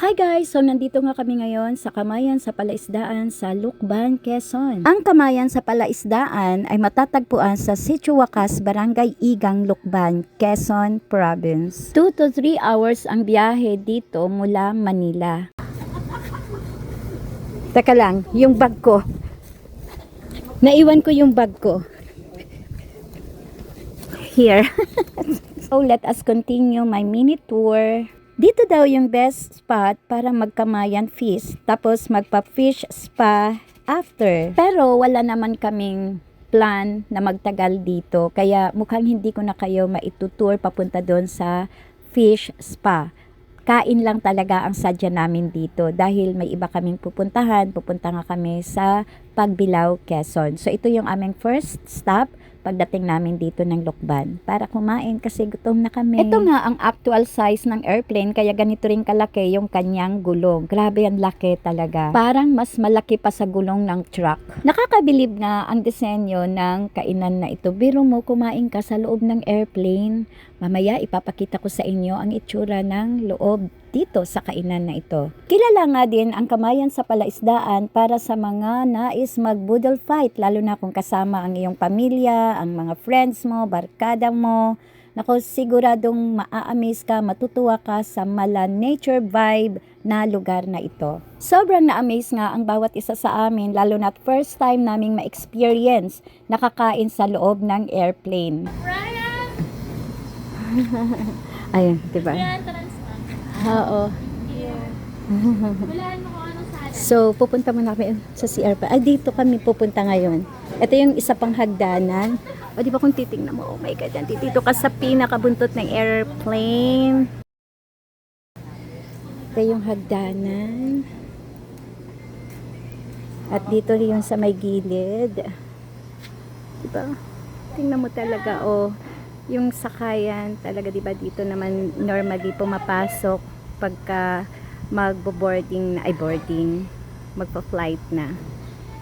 Hi guys! So nandito nga kami ngayon sa Kamayan sa Palaisdaan sa Lucban, Quezon. Ang Kamayan sa Palaisdaan ay matatagpuan sa Sitio Wakas, Barangay Igang, Lucban, Quezon Province. 2 to 3 hours ang biyahe dito mula Manila. Teka lang, yung bag ko. Naiwan ko yung bag ko. Here. So let us continue my mini tour. Dito daw yung best spot para magkamayan fish, tapos magpa-fish spa after. Pero wala naman kaming plan na magtagal dito, kaya mukhang hindi ko na kayo maitutour papunta doon sa fish spa. Kain lang talaga ang sadya namin dito dahil may iba kaming pupuntahan. Pupunta nga kami sa Pagbilao, Quezon. So ito yung aming first stop pagdating namin dito ng Lucban para kumain kasi gutom na kami. Ito nga ang actual size ng airplane, kaya ganito rin kalaki yung kanyang gulong. Grabe ang laki talaga. Parang mas malaki pa sa gulong ng truck. Nakakabilib nga ang disenyo ng kainan na ito. Biro mo, kumain ka sa loob ng airplane. Mamaya ipapakita ko sa inyo ang itsura ng loob dito sa kainan na ito. Kilala nga din ang Kamayan sa Palaisdaan para sa mga nais mag-boodle fight, lalo na kung kasama ang iyong pamilya, ang mga friends mo, barkada mo. Naku, siguradong maa-amaze ka, matutuwa ka sa mala nature vibe na lugar na ito. Sobrang na-amaze nga ang bawat isa sa amin, lalo na first time naming ma-experience nakakain sa loob ng airplane. Ryan! Ayun, diba? Yan, transfer. Oo. Yeah. Walaan mo kung anong sana. So, pupunta muna kami sa CR pa. Dito kami pupunta ngayon. Ito yung isa pang hagdanan. O, di ba kung titingnan mo, oh my God, yan. Dito ka sa pinakabuntot ng airplane. Ito yung hagdanan. At dito rin yung sa may gilid. Diba? Tingnan mo talaga, oh. Yung sakayan, talaga, diba, dito naman normally pumapasok pagka magbo-boarding na, ay boarding, magpa-flight na.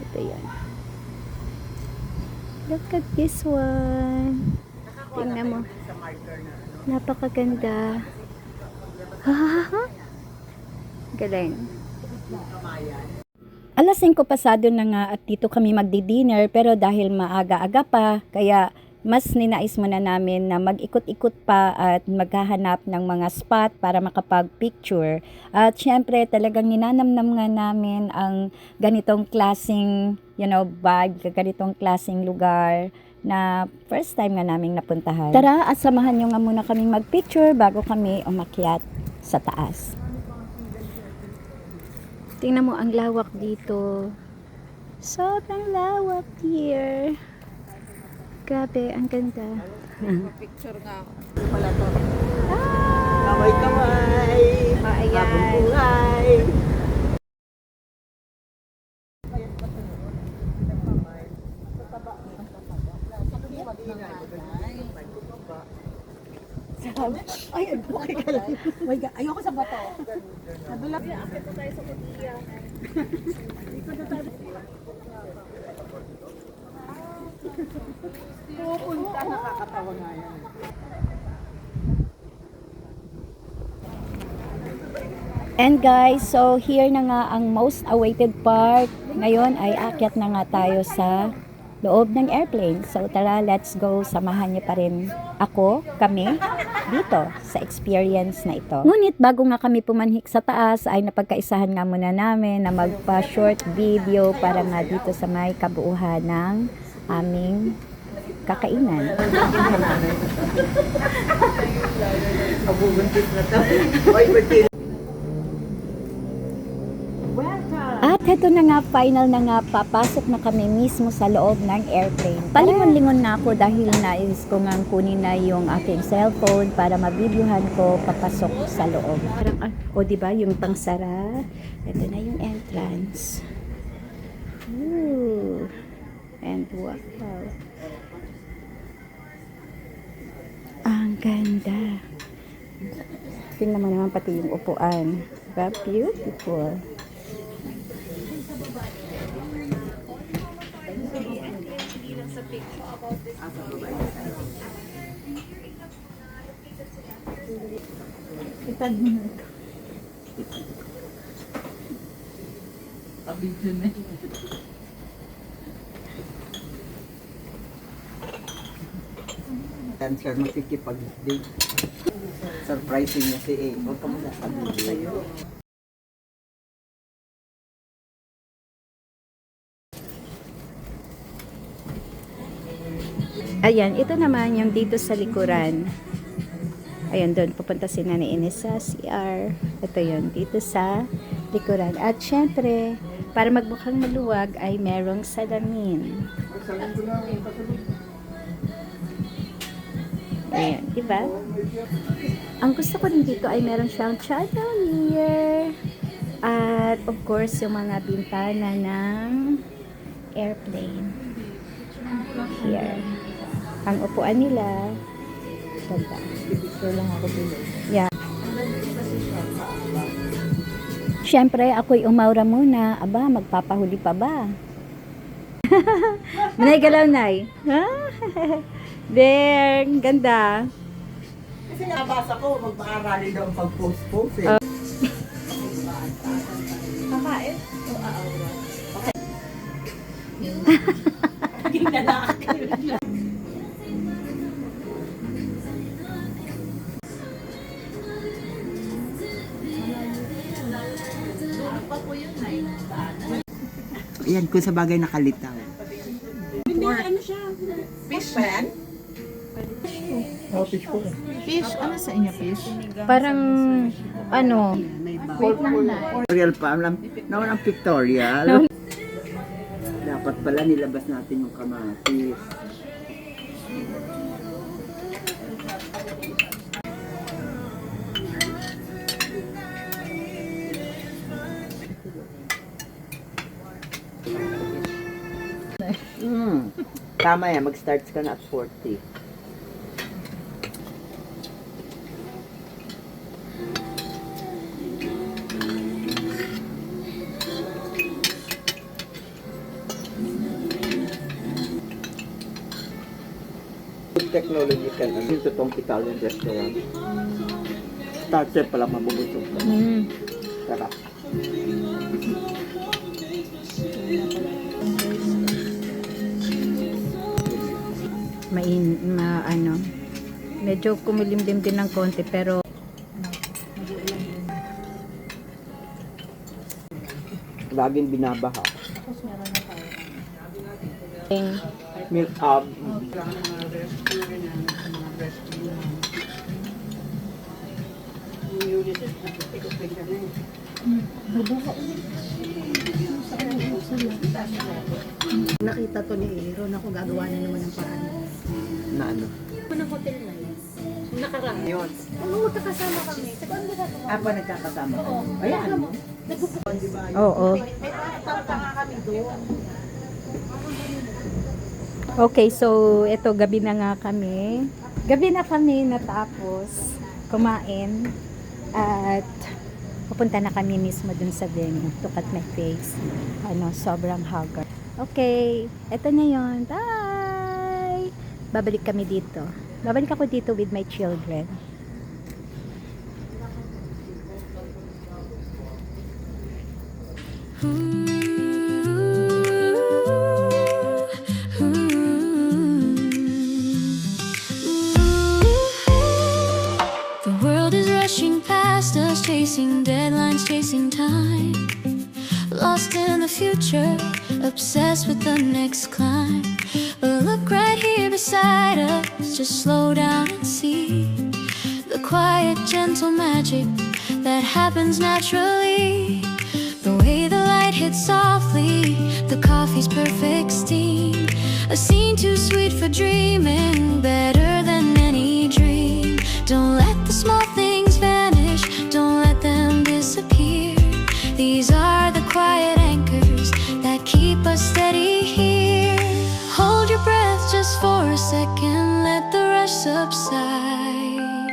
Ito yan. Look at this one. Tingnan mo. Napakaganda. Galing. Alas 5 pasado na nga at dito kami magdi-dinner, pero dahil maaga-aga pa, kaya mas ninais muna namin na mag-ikot-ikot pa at maghahanap ng mga spot para makapag-picture. At syempre talagang ninanamnam nga namin ang ganitong klaseng, vibe, ganitong klaseng lugar na first time nga naming napuntahan. Tara at samahan nyo nga muna kaming mag-picture bago kami umakyat sa taas. Tingnan mo ang lawak dito. Sobrang lawak here. Grabe, ang ganda. Picture nga ako. Pala to. Ah! Kamay-kamay. Ayan. Buhay. Ay, okay ka lang. My God, ayoko sa bato. Nadulas. Akit na tayo sa kudiya. Pupunta, nakakatawa nga yan. And guys, so here na nga ang most awaited part. Ngayon ay akyat na nga tayo sa loob ng airplane. So tara, let's go. Samahan niyo pa rin kami dito sa experience na ito. Ngunit bago nga kami pumanhik sa taas ay napagkaisahan nga muna namin na magpa-short video para nga dito sa may kabuuhan ng aming kakainan. Mabubuntis na to. Oy, buntis. At heto na nga, final na nga, papasok na kami mismo sa loob ng airplane. Palingon-lingon na ako dahil nais ko nga kunin na yung aking cellphone para mabidyuhan ko papasok sa loob. Parang, diba, yung pangsara. Ito na yung entrance. Ooh. And wow. Ang ganda. Tingnan mo naman pati yung upuan. Diba? Beautiful. Itag mo na ito. Sir, makikipag-date. Surprising niya si A. Huwag ka muna sabihin sa'yo. Ayan, ito naman yung dito sa likuran. Ayan, doon pupunta si Nanay Ines sa CR. Ito yun, dito sa likuran. At syempre, para magmukhang maluwag ay merong salamin. Ayan, diba? Ang gusto ko rin dito ay meron siyang chandelier. At of course, yung mga bintana ng airplane. Here. Ang upuan nila, ganda. Yeah. Siyempre, ako'y umaura muna. Aba, magpapahuli pa ba? Manay galaw, Nay. Ha? There, ganda. Kasi nabasa ko, magpakarali daw ang pag-post-post eh. Kakain? O aawra? Naging lalaki. Ayan, kung sa bagay nakalitaw. Hindi, ano siya? Fish pan? Fish, ano sa inyo fish? Parang, ano, Pictorial pa. Naman ang pictorial. Dapat pala nilabas natin yung kamatis. Tama yan, mag-start ka na at 40. Technology kan ano yung totoong Italian restaurant. Starter pala mabubusog ka. Sarap. ano, medyo kumilimlim din ng konti pero Laging binabaha. yung Milk tub. Nakita to ni Aaron, ako gagawa na naman ng paraan. Na ano? Ng hotel na yun. Nakarang. Yun. Ano, magkakasama kami. Sa kung nagkakasama. Apa nagkakasama ka? Ayan. oo. May pangtanga nga kami doon. Okay, so ito gabi na nga kami. Gabi na kami natapos kumain at pupunta na kami mismo dun sa venue to cut my face. Ano, sobrang haggard. Okay, ito na yun. Bye! Babalik kami dito. Babalik ako dito with my children. The world is rushing past us, chasing deadlines, chasing time. Lost in the future, obsessed with the next climb. But look right here beside us, just slow down and see the quiet, gentle magic that happens naturally. The way the light hits softly, the coffee's perfect steam. A scene too sweet for dreaming, better than any dream. Don't let the small things vanish, don't let them disappear. These are the quiet anchors that keep us steady here. Hold your breath just for a second, let the rush subside.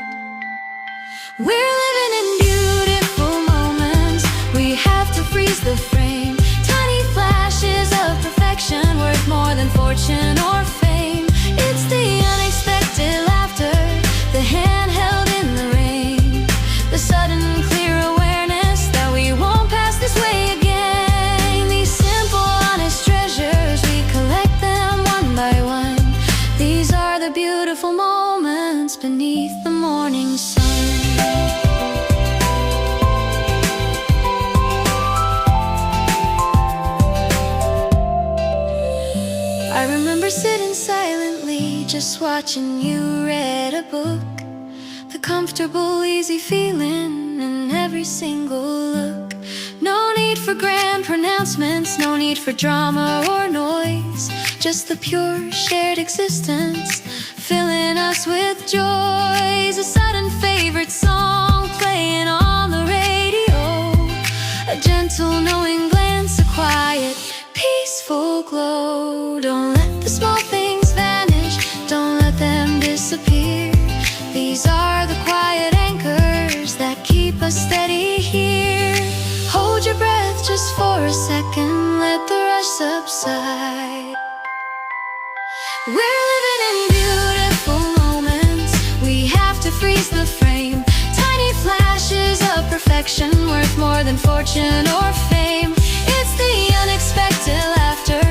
We're living in beautiful moments, we have to freeze the frame. Tiny flashes of perfection worth more than fortune or fame. It's the just watching you read a book. The comfortable, easy feeling in every single look. No need for grand pronouncements, no need for drama or noise. Just the pure shared existence, filling us with joys. A sudden favorite song playing on the radio. A gentle knowing glance, a quiet, peaceful glow. Don't let the small things vanish, don't let them disappear. These are the quiet anchors that keep us steady here. Hold your breath just for a second, let the rush subside. We're living in beautiful moments, we have to freeze the frame. Tiny flashes of perfection, worth more than fortune or fame. It's the unexpected laughter,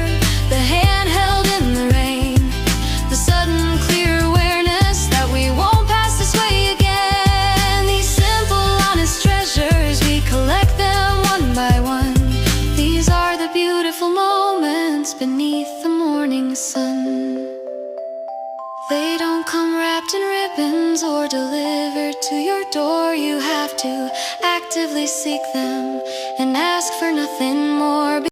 the hand held in the rain, the sudden clear awareness that we won't pass this way again. These simple, honest treasures, we collect them one by one. These are the beautiful moments beneath the morning sun. They don't come wrapped in ribbons or delivered to your door. You have to actively seek them and ask for nothing more.